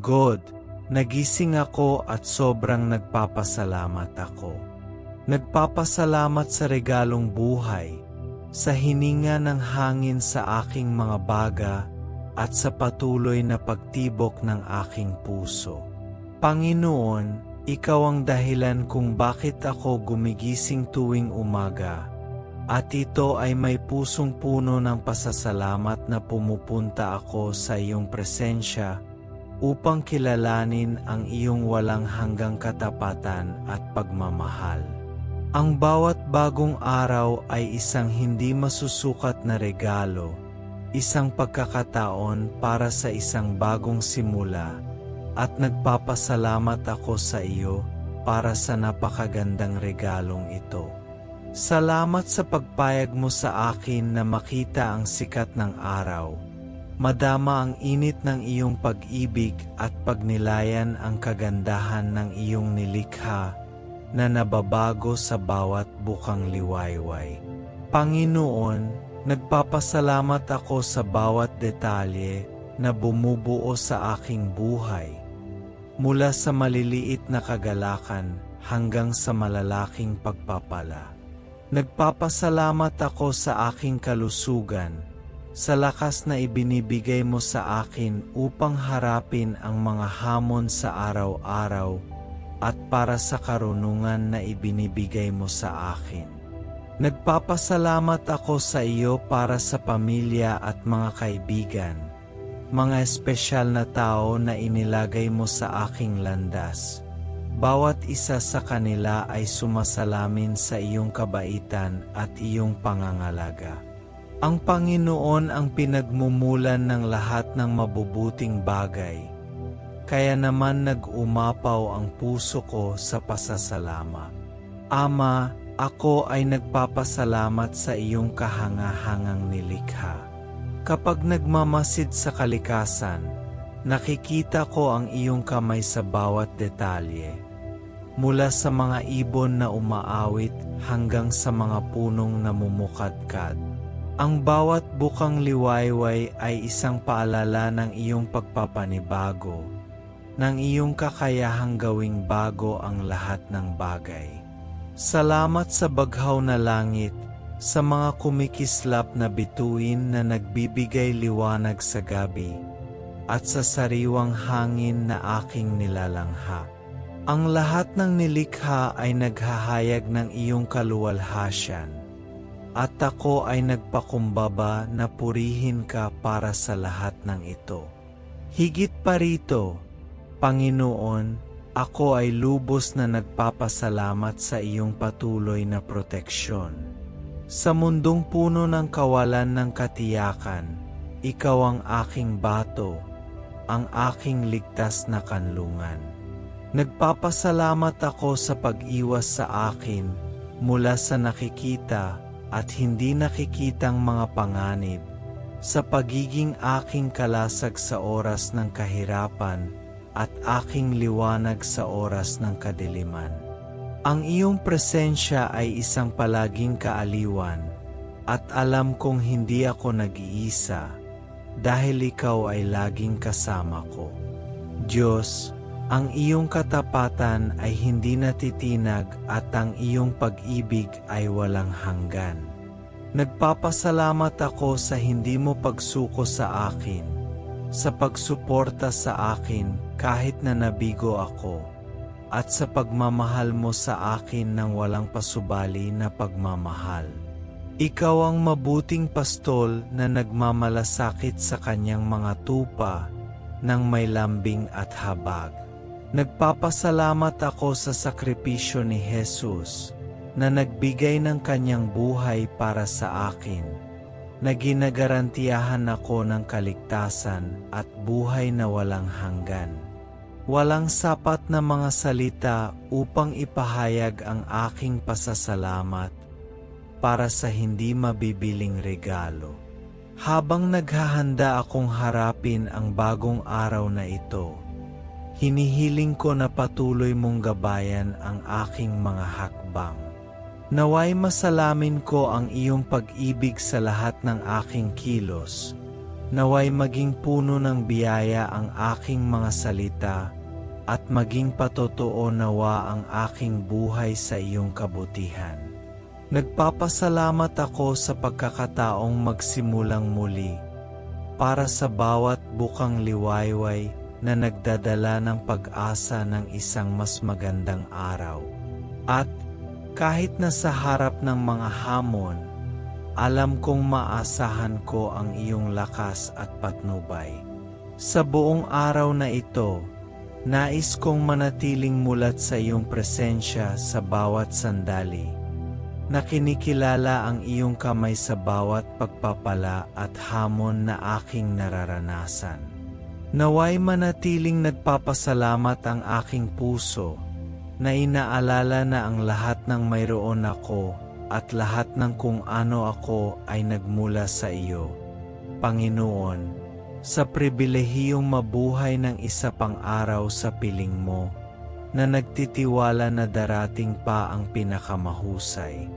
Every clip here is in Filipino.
God, nagising ako at sobrang nagpapasalamat ako. Nagpapasalamat sa regalong buhay, sa hininga ng hangin sa aking mga baga, at sa patuloy na pagtibok ng aking puso. Panginoon, Ikaw ang dahilan kung bakit ako gumigising tuwing umaga, at ito ay may pusong puno ng pasasalamat na pumupunta ako sa iyong presensya upang kilalanin ang iyong walang hanggang katapatan at pagmamahal. Ang bawat bagong araw ay isang hindi masusukat na regalo, isang pagkakataon para sa isang bagong simula, at nagpapasalamat ako sa iyo para sa napakagandang regalong ito. Salamat sa pagpayag mo sa akin na makita ang sikat ng araw, madama ang init ng iyong pag-ibig at pagnilayan ang kagandahan ng iyong nilikha na nababago sa bawat bukang liwayway. Panginoon, nagpapasalamat ako sa bawat detalye na bumubuo sa aking buhay, mula sa maliliit na kagalakan hanggang sa malalaking pagpapala. Nagpapasalamat ako sa aking kalusugan, sa lakas na ibinibigay mo sa akin upang harapin ang mga hamon sa araw-araw at para sa karunungan na ibinibigay mo sa akin. Nagpapasalamat ako sa iyo para sa pamilya at mga kaibigan, mga espesyal na tao na inilagay mo sa aking landas. Bawat isa sa kanila ay sumasalamin sa iyong kabaitan at iyong pangangalaga. Ang Panginoon ang pinagmumulan ng lahat ng mabubuting bagay, kaya naman nag-umapaw ang puso ko sa pasasalamat. Ama, ako ay nagpapasalamat sa iyong kahangahangang nilikha. Kapag nagmamasid sa kalikasan, nakikita ko ang iyong kamay sa bawat detalye. Mula sa mga ibon na umaawit hanggang sa mga punong namumukadkad. Ang bawat bukang liwayway ay isang paalala ng iyong pagpapanibago, ng iyong kakayahang gawing bago ang lahat ng bagay. Salamat sa baghaw na langit, sa mga kumikislap na bituin na nagbibigay liwanag sa gabi, at sa sariwang hangin na aking nilalangha. Ang lahat ng nilikha ay naghahayag ng iyong kaluwalhasyan, at ako ay nagpakumbaba na purihin ka para sa lahat ng ito. Higit pa rito, Panginoon, ako ay lubos na nagpapasalamat sa iyong patuloy na proteksyon. Sa mundong puno ng kawalan ng katiyakan, ikaw ang aking bato, ang aking ligtas na kanlungan. Nagpapasalamat ako sa pag-iwas sa akin mula sa nakikita at hindi nakikitang mga panganib, sa pagiging aking kalasag sa oras ng kahirapan at aking liwanag sa oras ng kadiliman. Ang iyong presensya ay isang palaging kaaliwan, at alam kong hindi ako nag-iisa, dahil ikaw ay laging kasama ko. Diyos, ang iyong katapatan ay hindi natitinag at ang iyong pag-ibig ay walang hanggan. Nagpapasalamat ako sa hindi mo pagsuko sa akin, sa pagsuporta sa akin kahit na nabigo ako, at sa pagmamahal mo sa akin ng walang pasubali na pagmamahal. Ikaw ang mabuting pastol na nagmamalasakit sa kanyang mga tupa ng may lambing at habag. Nagpapasalamat ako sa sakripisyo ni Jesus na nagbigay ng kanyang buhay para sa akin, na ginagarantiyahan ako ng kaligtasan at buhay na walang hanggan. Walang sapat na mga salita upang ipahayag ang aking pasasalamat para sa hindi mabibiling regalo. Habang naghahanda akong harapin ang bagong araw na ito, hinihiling ko na patuloy mong gabayan ang aking mga hakbang. Naway masalamin ko ang iyong pag-ibig sa lahat ng aking kilos, Naway maging puno ng biyaya ang aking mga salita at maging patotoo nawa ang aking buhay sa iyong kabutihan. Nagpapasalamat ako sa pagkakataong magsimulang muli para sa bawat bukang liwayway na nagdadala ng pag-asa ng isang mas magandang araw. At kahit na sa harap ng mga hamon, alam kong maasahan ko ang iyong lakas at patnubay. Sa buong araw na ito, nais kong manatiling mulat sa iyong presensya sa bawat sandali, na kinikilala ang iyong kamay sa bawat pagpapala at hamon na aking nararanasan. Naway manatiling nagpapasalamat ang aking puso, na inaalala na ang lahat ng mayroon ako at lahat ng kung ano ako ay nagmula sa iyo, Panginoon, sa pribilehiyong mabuhay ng isa pang araw sa piling mo, na nagtitiwala na darating pa ang pinakamahusay.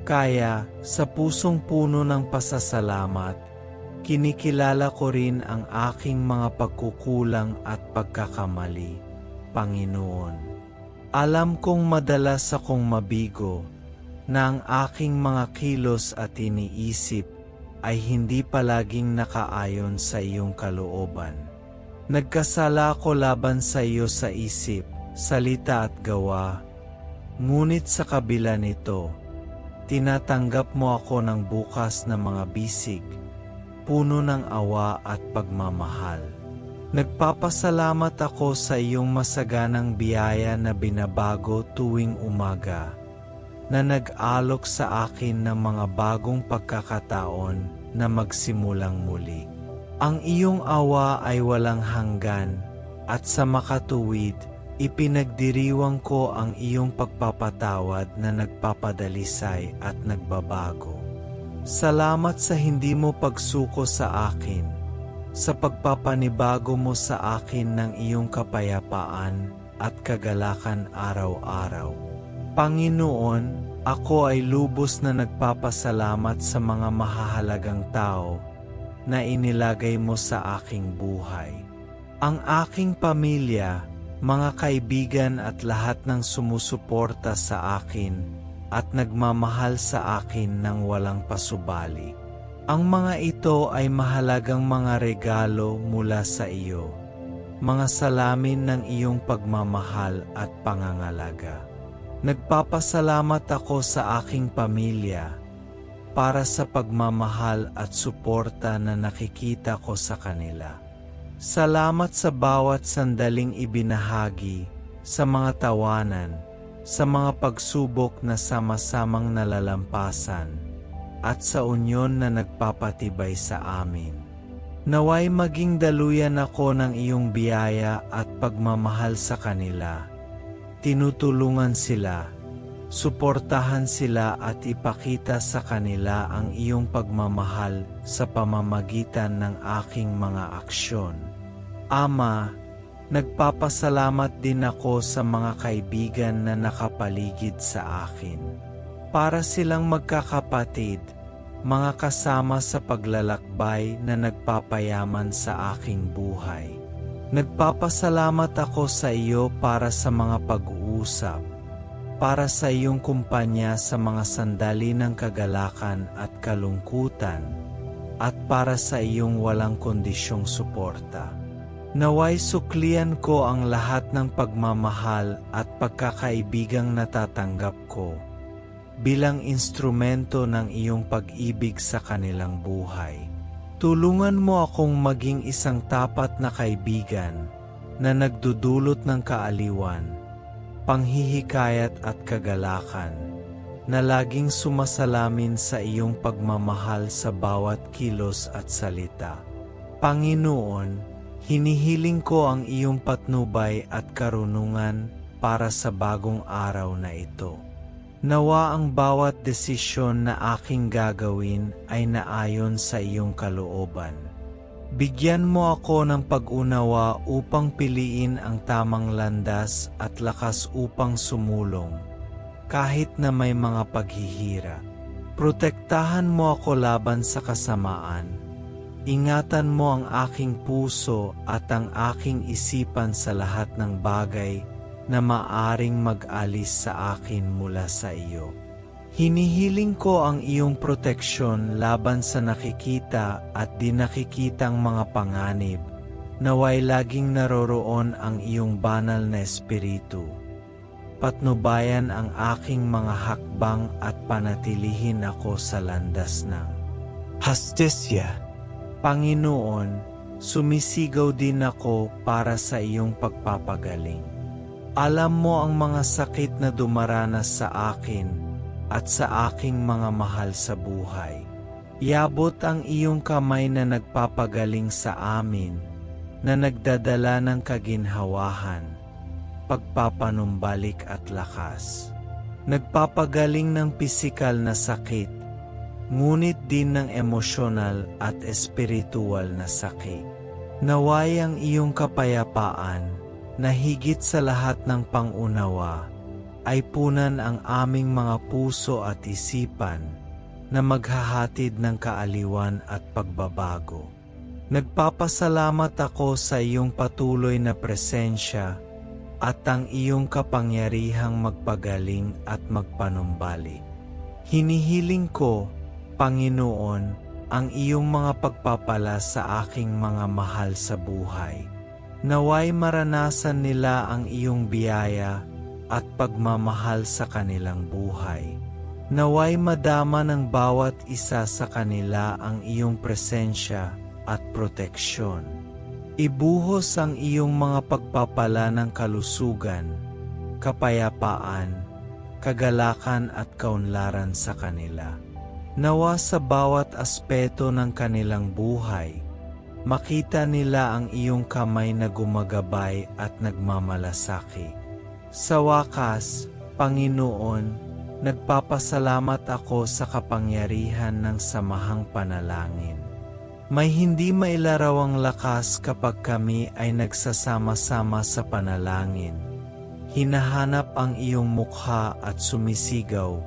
Kaya, sa pusong puno ng pasasalamat, kinikilala ko rin ang aking mga pagkukulang at pagkakamali, Panginoon. Alam kong madalas akong mabigo, na ang aking mga kilos at iniisip ay hindi palaging nakaayon sa iyong kalooban. Nagkasala ako laban sa iyo sa isip, salita at gawa, ngunit sa kabila nito, tinatanggap mo ako ng bukas na mga bisig, puno ng awa at pagmamahal. Nagpapasalamat ako sa iyong masaganang biyaya na binabago tuwing umaga, na nag-alok sa akin ng mga bagong pagkakataon na magsimulang muli. Ang iyong awa ay walang hanggan, at sa makatuwid, ipinagdiriwang ko ang iyong pagpapatawad na nagpapadalisay at nagbabago. Salamat sa hindi mo pagsuko sa akin, sa pagpapanibago mo sa akin ng iyong kapayapaan at kagalakan araw-araw. Panginoon, ako ay lubos na nagpapasalamat sa mga mahahalagang tao na inilagay mo sa aking buhay. Ang aking pamilya, mga kaibigan at lahat ng sumusuporta sa akin at nagmamahal sa akin ng walang pasubali. Ang mga ito ay mahalagang mga regalo mula sa iyo, mga salamin ng iyong pagmamahal at pangangalaga. Nagpapasalamat ako sa aking pamilya para sa pagmamahal at suporta na nakikita ko sa kanila. Salamat sa bawat sandaling ibinahagi, sa mga tawanan, sa mga pagsubok na sama-samang nalalampasan, at sa unyon na nagpapatibay sa amin. Naway maging daluyan ako ng iyong biyaya at pagmamahal sa kanila. Tinutulungan sila, suportahan sila at ipakita sa kanila ang iyong pagmamahal sa pamamagitan ng aking mga aksyon. Ama, nagpapasalamat din ako sa mga kaibigan na nakapaligid sa akin. Para silang magkakapatid, mga kasama sa paglalakbay na nagpapayaman sa aking buhay. Nagpapasalamat ako sa iyo para sa mga pag-uusap, para sa iyong kumpanya sa mga sandali ng kagalakan at kalungkutan, at para sa iyong walang kondisyong suporta. Naway suklian ko ang lahat ng pagmamahal at pagkakaibigang natatanggap ko bilang instrumento ng iyong pag-ibig sa kanilang buhay. Tulungan mo akong maging isang tapat na kaibigan na nagdudulot ng kaaliwan, panghihikayat at kagalakan, na laging sumasalamin sa iyong pagmamahal sa bawat kilos at salita. Panginoon, hinihiling ko ang iyong patnubay at karunungan para sa bagong araw na ito. Nawa ang bawat desisyon na aking gagawin ay naayon sa iyong kalooban. Bigyan mo ako ng pag-unawa upang piliin ang tamang landas at lakas upang sumulong, kahit na may mga paghihirap. Protektahan mo ako laban sa kasamaan, Ingatan mo ang aking puso at ang aking isipan sa lahat ng bagay na maaring mag-alis sa akin mula sa iyo. Hinihiling ko ang iyong proteksyon laban sa nakikita at di nakikitang mga panganib, naway laging naroroon ang iyong banal na espiritu. Patnubayan ang aking mga hakbang at panatilihin ako sa landas ng hustisya. Panginoon, sumisigaw din ako para sa iyong pagpapagaling. Alam mo ang mga sakit na dumaranas sa akin at sa aking mga mahal sa buhay. Iabot ang iyong kamay na nagpapagaling sa amin, na nagdadala ng kaginhawahan, pagpapanumbalik at lakas. Nagpapagaling ng pisikal na sakit, ngunit din ng emosyonal at espiritual na sakit. Naway ang iyong kapayapaan, na higit sa lahat ng pangunawa, ay punan ang aming mga puso at isipan, na maghahatid ng kaaliwan at pagbabago. Nagpapasalamat ako sa iyong patuloy na presensya at ang iyong kapangyarihang magpagaling at magpanumbalik. Hinihiling ko, Panginoon, ang iyong mga pagpapala sa aking mga mahal sa buhay. Naway maranasan nila ang iyong biyaya at pagmamahal sa kanilang buhay. Naway madama ng bawat isa sa kanila ang iyong presensya at proteksyon. Ibuhos ang iyong mga pagpapala ng kalusugan, kapayapaan, kagalakan at kaunlaran sa kanila. Nawa sa bawat aspeto ng kanilang buhay, makita nila ang iyong kamay na gumagabay at nagmamalasaki. Sa wakas, Panginoon, nagpapasalamat ako sa kapangyarihan ng samahang panalangin. May hindi mailarawang lakas kapag kami ay nagsasama-sama sa panalangin. Hinahanap ang iyong mukha at sumisigaw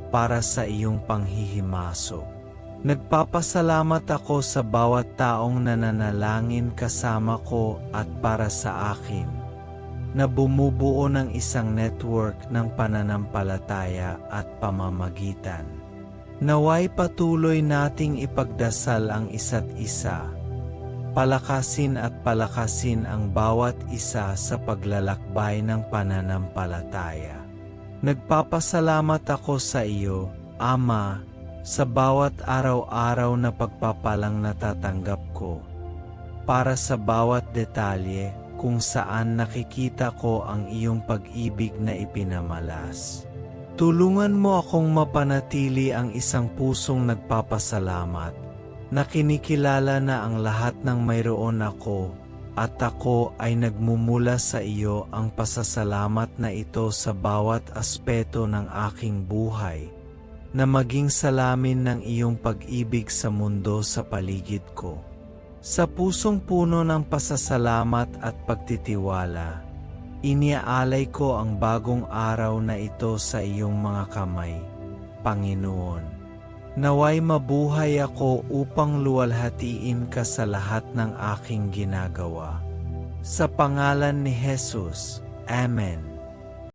para sa iyong panghihimasok. Nagpapasalamat ako sa bawat taong nananalangin kasama ko at para sa akin, na bumubuo ng isang network ng pananampalataya at pamamagitan. Naway patuloy nating ipagdasal ang isa't isa. Palakasin at palakasin ang bawat isa sa paglalakbay ng pananampalataya. Nagpapasalamat ako sa iyo, Ama, sa bawat araw-araw na pagpapalang natatanggap ko, para sa bawat detalye kung saan nakikita ko ang iyong pag-ibig na ipinamalas. Tulungan mo akong mapanatili ang isang pusong nagpapasalamat, na kinikilala na ang lahat ng mayroon ako, at ako ay nagmumula sa iyo ang pasasalamat na ito sa bawat aspeto ng aking buhay, na maging salamin ng iyong pag-ibig sa mundo sa paligid ko. Sa pusong puno ng pasasalamat at pagtitiwala, iniaalay ko ang bagong araw na ito sa iyong mga kamay, Panginoon. Naway mabuhay ako upang luwalhatiin ka sa lahat ng aking ginagawa. Sa pangalan ni Jesus, Amen.